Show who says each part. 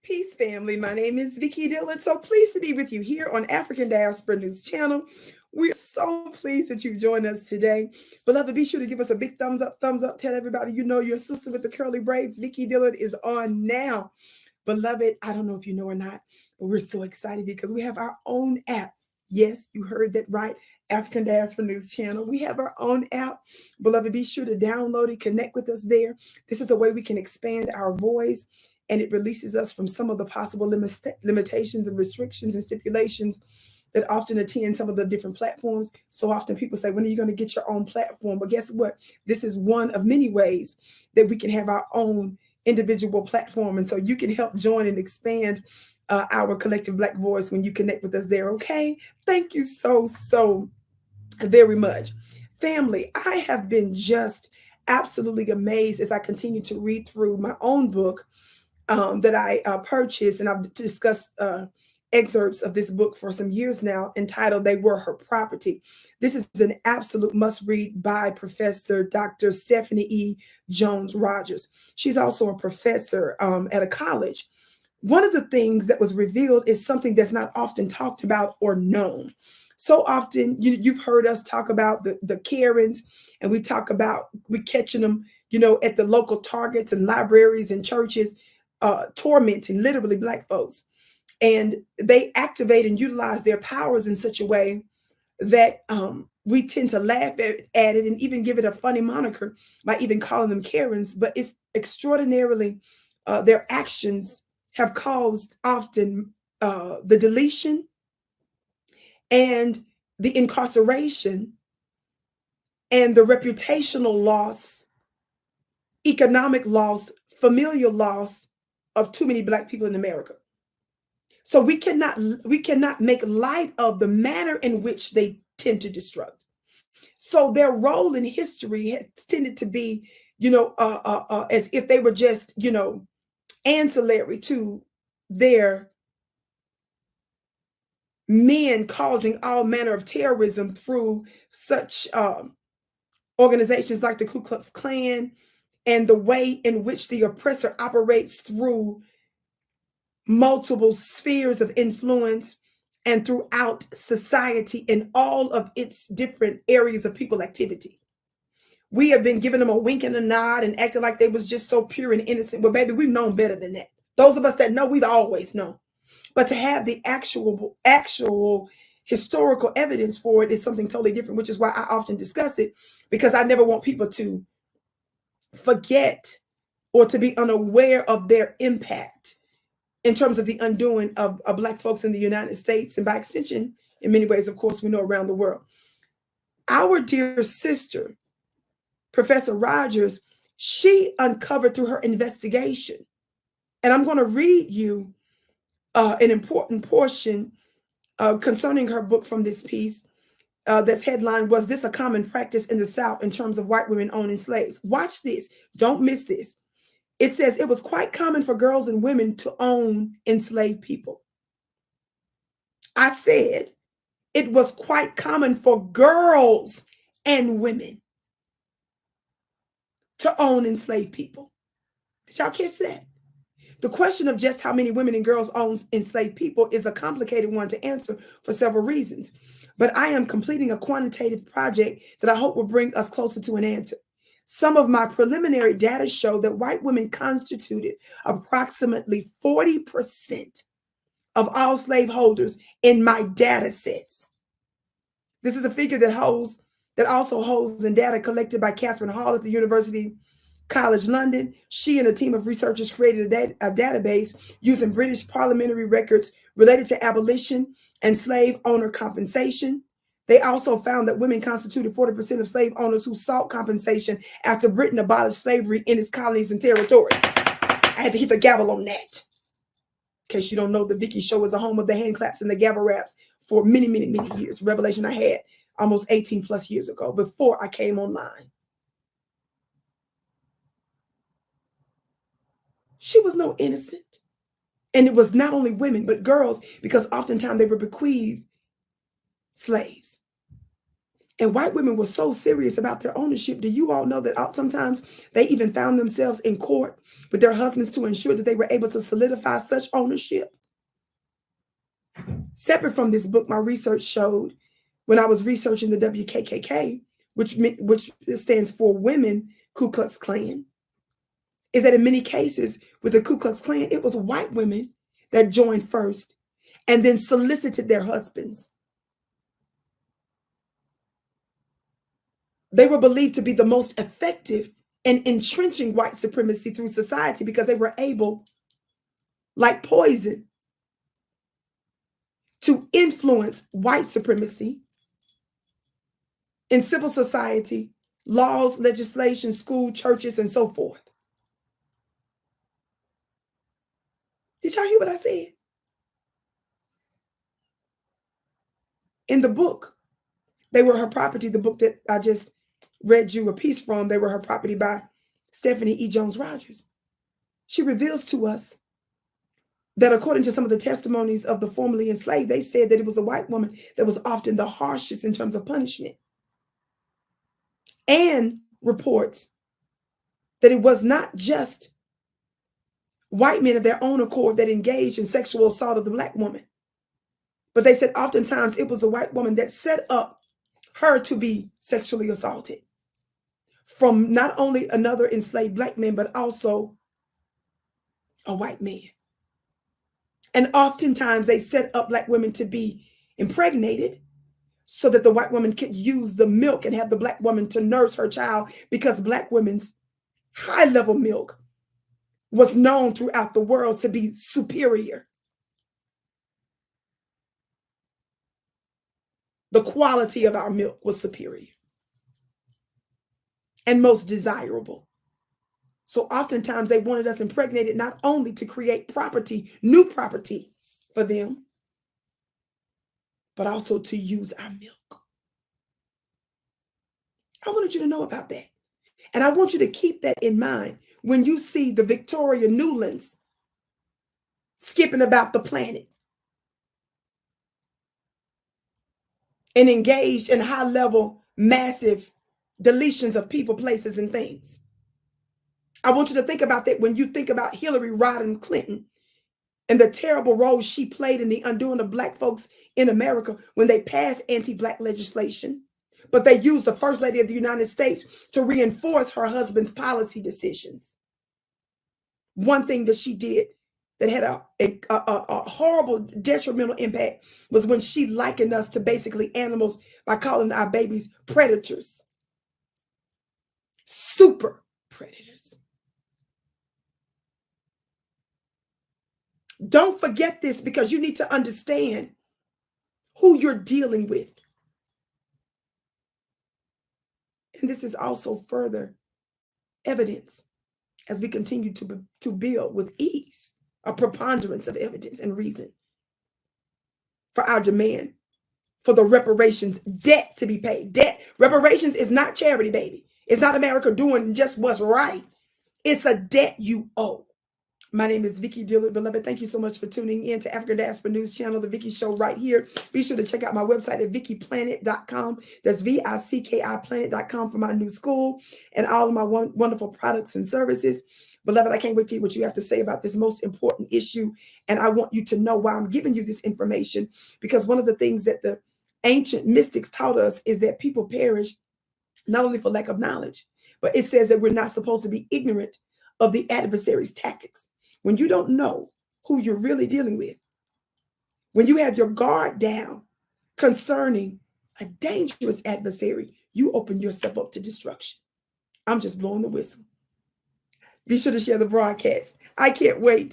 Speaker 1: Peace, family. My name is Vicki Dillard. So pleased to be with you here on African Diaspora News Channel. We're so pleased that you've joined us today. Beloved, be sure to give us a big thumbs up, thumbs up. Tell everybody you know your sister with the curly braids, Vicki Dillard, is on now. Beloved, I don't know if you know or not, but we're so excited because we have our own app. Yes, you heard that right. African Diaspora News Channel. We have our own app. Beloved, be sure to download it, connect with us there. This is a way we can expand our voice, and it releases us from some of the possible limitations and restrictions and stipulations that often attend some of the different platforms. So often people say, when are you going to get your own platform? But guess what? This is one of many ways that we can have our own individual platform. And so you can help join and expand our collective Black voice when you connect with us there. Okay. Thank you so very much. Family, I have been just absolutely amazed as I continue to read through my own book that I purchased, and I've discussed excerpts of this book for some years now, entitled They Were Her Property. This is an absolute must read by Professor Dr. Stephanie E. Jones Rogers. She's also a professor at a college. One of the things that was revealed is something that's not often talked about or known. So often you've heard us talk about the Karens, and we talk about we catching them, at the local targets and libraries and churches, tormenting literally Black folks. And they activate and utilize their powers in such a way that we tend to laugh at it and even give it a funny moniker by even calling them Karens. But it's extraordinarily, their actions have caused often the deletion and the incarceration and the reputational loss, economic loss, familial loss of too many Black people in America. So we cannot make light of the manner in which they tend to destruct. So their role in history has tended to be, as if they were just, ancillary to their men causing all manner of terrorism through such organizations like the Ku Klux Klan, and the way in which the oppressor operates through multiple spheres of influence and throughout society in all of its different areas of people activity. We have been giving them a wink and a nod and acting like they was just so pure and innocent. Well, baby, we've known better than that. Those of us that know, we've always known. But to have the actual historical evidence for it is something totally different, which is why I often discuss it, because I never want people to forget or to be unaware of their impact in terms of the undoing of Black folks in the United States, and by extension, in many ways, of course, we know around the world. Our dear sister, Professor Rogers, she uncovered through her investigation, and I'm going to read you an important portion concerning her book from this piece. That's headline, "Was This a Common Practice in the South in Terms of White Women Owning Slaves?" Watch this. Don't miss this. It says it was quite common for girls and women to own enslaved people. I said it was quite common for girls and women to own enslaved people. Did y'all catch that? The question of just how many women and girls own enslaved people is a complicated one to answer for several reasons. But I am completing a quantitative project that I hope will bring us closer to an answer. Some of my preliminary data show that white women constituted approximately 40% of all slaveholders in my data sets. This is a figure that also holds in data collected by Catherine Hall at the University College London. She and a team of researchers created a database using British parliamentary records related to abolition and slave owner compensation. They also found that women constituted 40% of slave owners who sought compensation after Britain abolished slavery in its colonies and territories. I had to hit the gavel on that. In case you don't know, the Vicki Show is a home of the hand claps and the gavel raps for many years. Revelation I had almost 18 plus years ago, before I came online. She was no innocent. And it was not only women, but girls, because oftentimes they were bequeathed slaves. And white women were so serious about their ownership. Do you all know that sometimes they even found themselves in court with their husbands to ensure that they were able to solidify such ownership? Separate from this book, my research showed when I was researching the WKKK, which stands for Women Ku Klux Klan, is that in many cases with the Ku Klux Klan, it was white women that joined first and then solicited their husbands. They were believed to be the most effective in entrenching white supremacy through society because they were able, like poison, to influence white supremacy in civil society, laws, legislation, school, churches, and so forth. Did y'all hear what I said? In the book, They Were Her Property, the book that I just read you a piece from, They Were Her Property by Stephanie E. Jones Rogers. She reveals to us that according to some of the testimonies of the formerly enslaved, they said that it was a white woman that was often the harshest in terms of punishment. And reports that it was not just white men of their own accord that engaged in sexual assault of the black woman, but they said oftentimes it was a white woman that set up her to be sexually assaulted from not only another enslaved black man, but also a white man. And oftentimes they set up black women to be impregnated so that the white woman could use the milk and have the black woman to nurse her child, because black women's high level milk was known throughout the world to be superior. The quality of our milk was superior and most desirable. So oftentimes they wanted us impregnated not only to create property, new property for them, but also to use our milk. I wanted you to know about that. And I want you to keep that in mind when you see the Victoria Newlands skipping about the planet and engaged in high level, massive deletions of people, places, and things. I want you to think about that when you think about Hillary Rodham Clinton and the terrible role she played in the undoing of black folks in America when they passed anti-black legislation. But they used the First Lady of the United States to reinforce her husband's policy decisions. One thing that she did that had a horrible detrimental impact was when she likened us to basically animals by calling our babies predators. Super predators. Don't forget this, because you need to understand who you're dealing with. And this is also further evidence as we continue to build with ease a preponderance of evidence and reason for our demand for the reparations debt to be paid. Debt, reparations is not charity, baby. It's not America doing just what's right. It's a debt you owe. My name is Vicki Dillard, beloved. Thank you so much for tuning in to African Diaspora News Channel, the Vicki Show right here. Be sure to check out my website at VickiPlanet.com. That's VICKI Planet.com for my new school and all of my wonderful products and services. Beloved, I can't wait to hear what you have to say about this most important issue. And I want you to know why I'm giving you this information, because one of the things that the ancient mystics taught us is that people perish not only for lack of knowledge, but it says that we're not supposed to be ignorant of the adversary's tactics. When you don't know who you're really dealing with, when you have your guard down concerning a dangerous adversary, you open yourself up to destruction. I'm just blowing the whistle. Be sure to share the broadcast. I can't wait